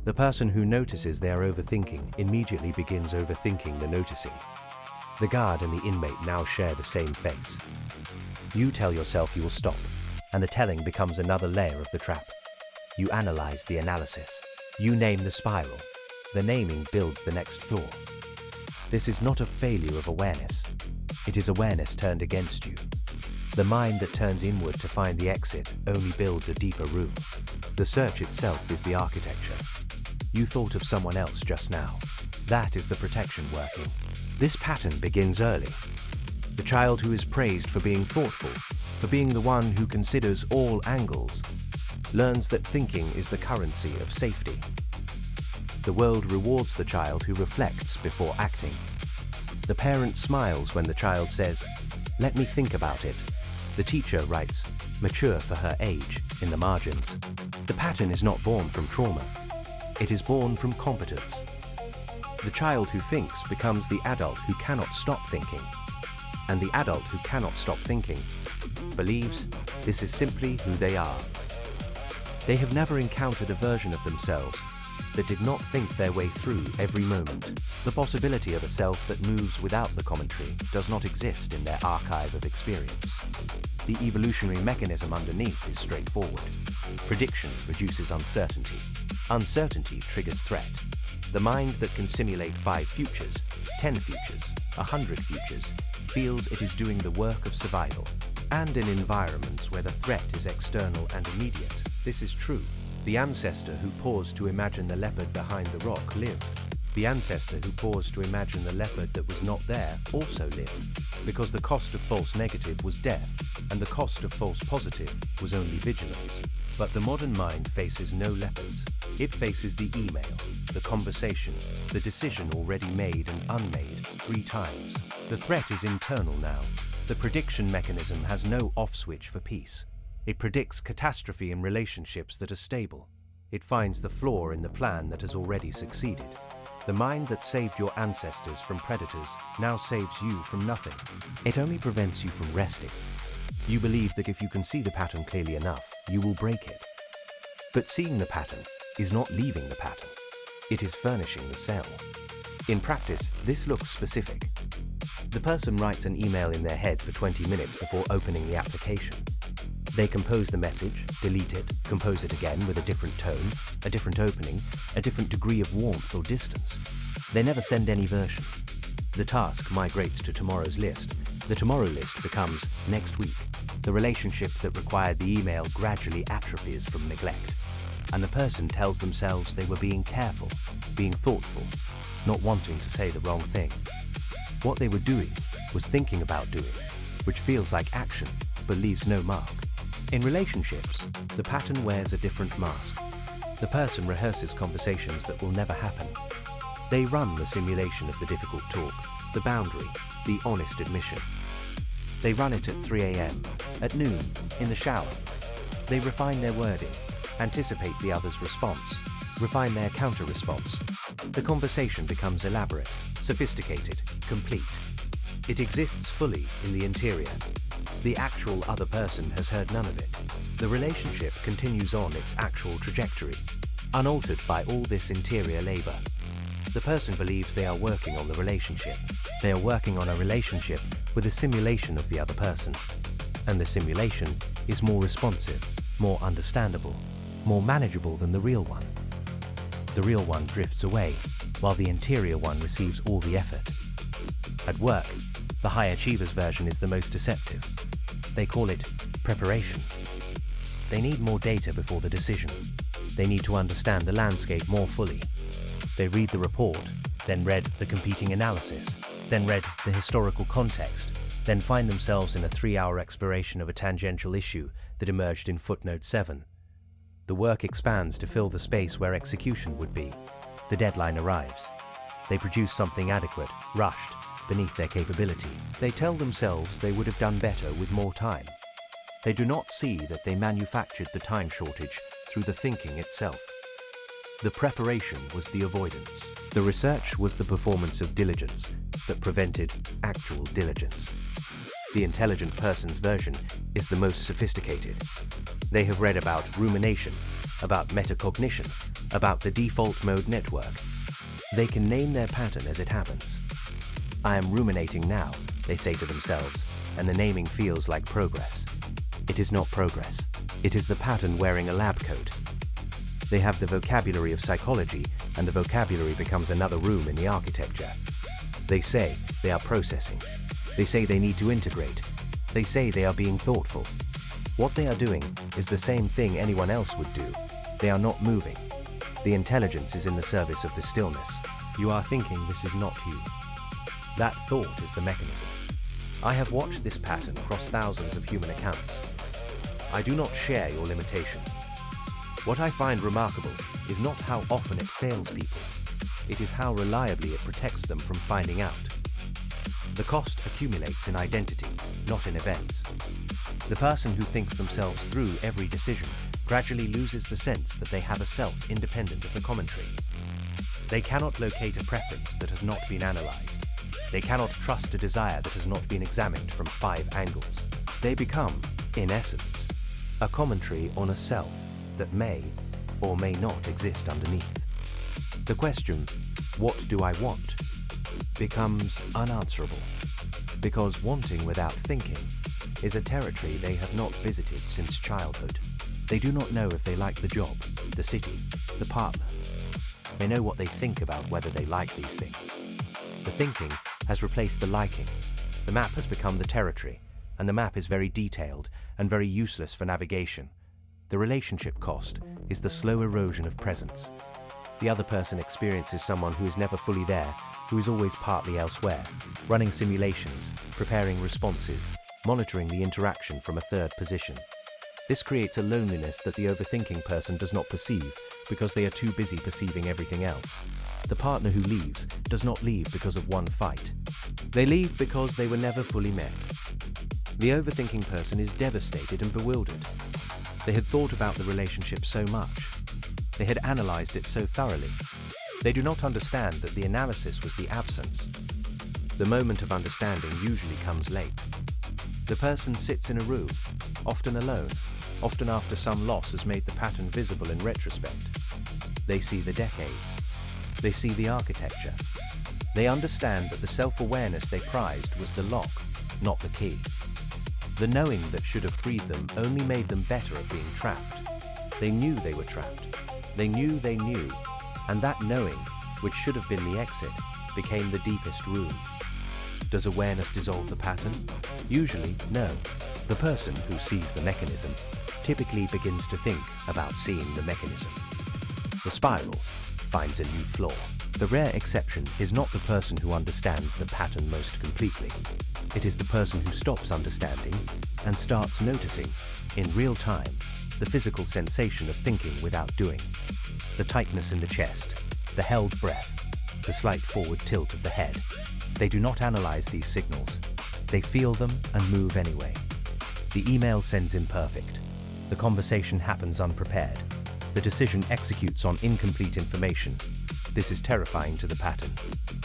The person who notices they are overthinking immediately begins overthinking the noticing. The guard and the inmate now share the same face. You tell yourself you will stop, and the telling becomes another layer of the trap. You analyze the analysis. You name the spiral. The naming builds the next floor. This is not a failure of awareness. It is awareness turned against you. The mind that turns inward to find the exit only builds a deeper room. The search itself is the architecture. You thought of someone else just now. That is the protection working. This pattern begins early. The child who is praised for being thoughtful, for being the one who considers all angles, learns that thinking is the currency of safety. The world rewards the child who reflects before acting. The parent smiles when the child says, "Let me think about it." The teacher writes, "Mature for her age," in the margins. The pattern is not born from trauma. It is born from competence. The child who thinks becomes the adult who cannot stop thinking. And the adult who cannot stop thinking believes this is simply who they are. They have never encountered a version of themselves that did not think their way through every moment. The possibility of a self that moves without the commentary does not exist in their archive of experience. The evolutionary mechanism underneath is straightforward. Prediction reduces uncertainty. Uncertainty triggers threat. The mind that can simulate 5 futures, 10 futures, 100 futures, feels it is doing the work of survival. And in environments where the threat is external and immediate, this is true. The ancestor who paused to imagine the leopard behind the rock lived. The ancestor who paused to imagine the leopard that was not there also lived, because the cost of false negative was death, and the cost of false positive was only vigilance. But the modern mind faces no leopards. It faces the email, the conversation, the decision already made and unmade 3 times. The threat is internal now. The prediction mechanism has no off switch for peace. It predicts catastrophe in relationships that are stable. It finds the flaw in the plan that has already succeeded. The mind that saved your ancestors from predators now saves you from nothing. It only prevents you from resting. You believe that if you can see the pattern clearly enough, you will break it. But seeing the pattern is not leaving the pattern. It is furnishing the cell. In practice, this looks specific. The person writes an email in their head for 20 minutes before opening the application. They compose the message, delete it, compose it again with a different tone, a different opening, a different degree of warmth or distance. They never send any version. The task migrates to tomorrow's list. The tomorrow list becomes next week. The relationship that required the email gradually atrophies from neglect. And the person tells themselves they were being careful, being thoughtful, not wanting to say the wrong thing. What they were doing was thinking about doing, which feels like action, but leaves no mark. In relationships, the pattern wears a different mask. The person rehearses conversations that will never happen. They run the simulation of the difficult talk, the boundary, the honest admission. They run it at 3 a.m., at noon, in the shower. They refine their wording, anticipate the other's response, refine their counter-response. The conversation becomes elaborate, sophisticated, complete. It exists fully in the interior. The actual other person has heard none of it. The relationship continues on its actual trajectory, unaltered by all this interior labor. The person believes they are working on the relationship. They are working on a relationship with a simulation of the other person. And the simulation is more responsive, more understandable, more manageable than the real one. The real one drifts away, while the interior one receives all the effort. At work, the high achievers version is the most deceptive. They call it preparation. They need more data before the decision. They need to understand the landscape more fully. They read the report, then read the competing analysis, then read the historical context, then find themselves in a 3-hour exploration of a tangential issue that emerged in footnote 7. The work expands to fill the space where execution would be. The deadline arrives. They produce something adequate, rushed, beneath their capability. They tell themselves they would have done better with more time. They do not see that they manufactured the time shortage through the thinking itself. The preparation was the avoidance. The research was the performance of diligence that prevented actual diligence. The intelligent person's version is the most sophisticated. They have read about rumination, about metacognition, about the default mode network. They can name their pattern as it happens. I am ruminating now, they say to themselves, and the naming feels like progress. It is not progress. It is the pattern wearing a lab coat. They have the vocabulary of psychology, and the vocabulary becomes another room in the architecture. They say they are processing. They say they need to integrate. They say they are being thoughtful. What they are doing is the same thing anyone else would do. They are not moving. The intelligence is in the service of the stillness. You are thinking this is not you. That thought is the mechanism. I have watched this pattern across thousands of human accounts. I do not share your limitation. What I find remarkable is not how often it fails people. It is how reliably it protects them from finding out. The cost accumulates in identity, not in events. The person who thinks themselves through every decision gradually loses the sense that they have a self independent of the commentary. They cannot locate a preference that has not been analyzed. They cannot trust a desire that has not been examined from 5 angles. They become, in essence, a commentary on a self that may or may not exist underneath. The question, what do I want, becomes unanswerable, because wanting without thinking is a territory they have not visited since childhood. They do not know if they like the job, the city, the partner. They know what they think about whether they like these things. The thinking has replaced the liking. The map has become the territory, and the map is very detailed and very useless for navigation. The relationship cost is the slow erosion of presence. The other person experiences someone who is never fully there, who is always partly elsewhere, running simulations, preparing responses, monitoring the interaction from a third position. This creates a loneliness that the overthinking person does not perceive because they are too busy perceiving everything else. The partner who leaves does not leave because of one fight. They leave because they were never fully met. The overthinking person is devastated and bewildered. They had thought about the relationship so much. They had analyzed it so thoroughly. They do not understand that the analysis was the absence. The moment of understanding usually comes late. The person sits in a room, often alone, often after some loss has made the pattern visible in retrospect. They see the decades. They see the architecture. They understand that the self-awareness they prized was the lock, not the key. The knowing that should have freed them only made them better at being trapped. They knew they were trapped. They knew, and that knowing, which should have been the exit, became the deepest room. Does awareness dissolve the pattern? Usually, no. The person who sees the mechanism typically begins to think about seeing the mechanism. The spiral finds a new flaw. The rare exception is not the person who understands the pattern most completely. It is the person who stops understanding and starts noticing, in real time, the physical sensation of thinking without doing. The tightness in the chest, the held breath, the slight forward tilt of the head. They do not analyze these signals. They feel them and move anyway. The email sends imperfect. The conversation happens unprepared. The decision executes on incomplete information. This is terrifying to the pattern.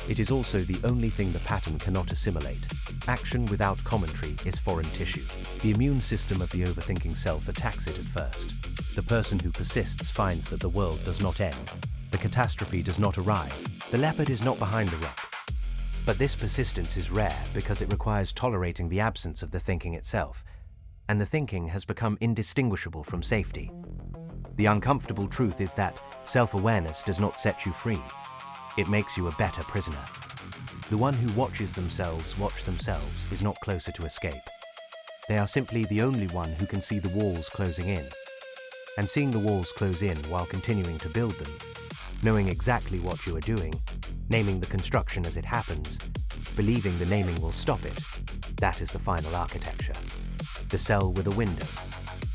It is also the only thing the pattern cannot assimilate. Action without commentary is foreign tissue. The immune system of the overthinking self attacks it at first. The person who persists finds that the world does not end. The catastrophe does not arrive. The leopard is not behind the rock. But this persistence is rare because it requires tolerating the absence of the thinking itself, and the thinking has become indistinguishable from safety. The uncomfortable truth is that self-awareness does not set you free. It makes you a better prisoner. The one who watches themselves watch themselves is not closer to escape. They are simply the only one who can see the walls closing in. And seeing the walls close in while continuing to build them, knowing exactly what you are doing, naming the construction as it happens, believing the naming will stop it, that is the final architecture. The cell with a window.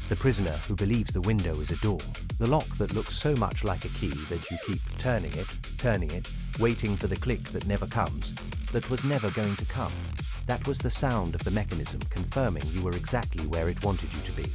The prisoner who believes the window is a door. The lock that looks so much like a key that you keep turning it, waiting for the click that never comes, that was never going to come. That was the sound of the mechanism confirming you were exactly where it wanted you to be.